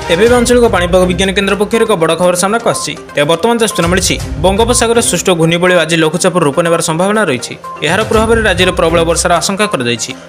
एवं आंचलिक पाणीपाग विज्ञान केन्द्र पक्ष एक बड़ खबर सामना आसी बर्तमान जहाँ सूचना मिली बंगोपसागर सृष्ट घूर्णिबलय आज लघुचाप रूप नेबार संभावना रही। यार प्रभाव में राज्य में प्रबल वर्षार आशंका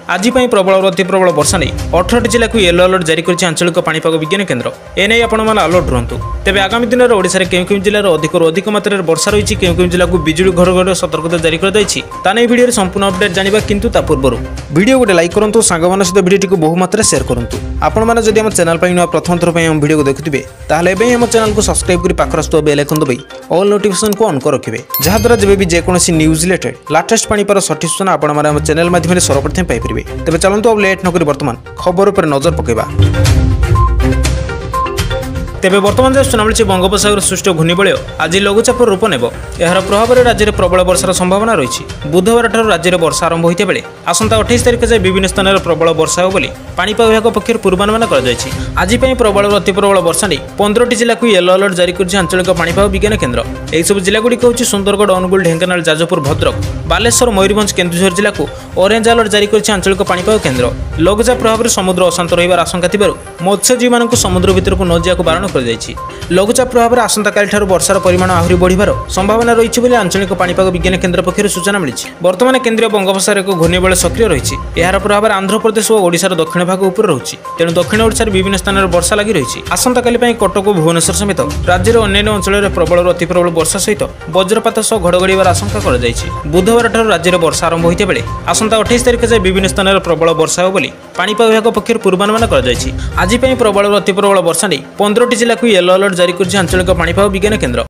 आज प्रबल अति प्रबल वर्षा नहीं 18 जिला को येलो अलर्ट जारी कर आंचलिक पाणीपाग विज्ञान केन्द्र एने आपण अलर्ट रुहतु। तेज आगामी दिन में ओडिशा रे केउ जिलार अधिकरू अधिक मात्रा वर्षा रही केउ जिला को बिजुली घड़घड़ी सतर्कता जारी कर भिडियो संपूर्ण अपडेट जाना किंतु ता पूर्व वीडियो गोटे लाइक करूँ सांग सहित भिडियो को बहु मात्रा शेयर करूँ। आपण मैंने जब आम चैनल पर नुआ प्रथम थर पर वीडियो को देखुए ताहले आम चैनल को सब्सक्राइब कर पाखर आसुवा बेल आइकन दबाई ऑल नोटिफिकेशन को ऑन कर रखिए जहाद्वारा जब भी जेकोसी न्यूज रिलेटेड लाटेस्ट पाणीपाग सठिक सूचना आपण चैनल माध्यम सर्वप्रथम पाइपर। तेज चलते अब लेट नक बर्तमान खबर पर नजर पकेबा। तेबे वर्तमान जहाँ सूचना मिली बंगोपसागर सृष्ट घूर्णिबलय आज लघुचाप रूप नेब यार प्रभाव में राज्य में प्रबल वर्षार संभावना रही। बुधवार ठार राज्य में वर्षा आरंभ होता बेले आसंता 28 तारिख जाए विभिन्न स्थान में प्रबल वर्षा हो बोली पाणीपाग विभाग पक्षर पूर्वानुमान आज प्रबल और अति प्रबल वर्षा नहीं 15 जिला को येलो अलर्ट जारी कर आंचलिक पाणीपाग विज्ञान केन्द्र। यह जिलागुड़िक हूँ सुंदरगढ़, अनुगुल, ढेंकानाल, जाजपुर, भद्रक, बालेश्वर, मयूरभंज, केन्दुझर जिला को ऑरेंज अलर्ट जारी कर आंचलिक पाणीपाग केन्द्र। लघुचाप प्रभाव में समुद्र अशांत रही आशंका थी मत्स्यजीवी मानक समुद्र भीतर को न जावाक बारण कर लघुचाप प्रभाव में आसंताकाली वर्षार परिमाण आहरी बढ़िबार संभावना रही आंचलिक पाणीपाग विज्ञान केन्द्र पक्षर सूचना मिली। वर्तमान केन्द्रीय बंगोपसागर एक घूर्णिबलय सक्रिय रही। यार प्रभाव में आंध्रप्रदेश और ओडिशार दक्षिण भाग उपर रही तेणु दक्षिण ओडिशार विभिन्न स्थान में वर्षा लगी रही। आसंताकाली कटक, भुवनेश्वर समेत राज्यर अन्य अंचल प्रबल और अति प्रबल वर्षा सहित वज्रपात सह घड़घड़ीबार आशंका कर बुधवार ठार राज्य में वर्षा आरंभ होता बेले आसंता 28 तारिख जाए विभिन्न स्थान में प्रबल वर्षा हो बोली पाणीपाग विभाग पक्षर पूर्वानुमान आज प्रबल और अति प्रबल वर्षा नहीं 15 जिला को येलो अलर्ट जारी कर आंचलिक पाणीपाग विज्ञान केन्द्र।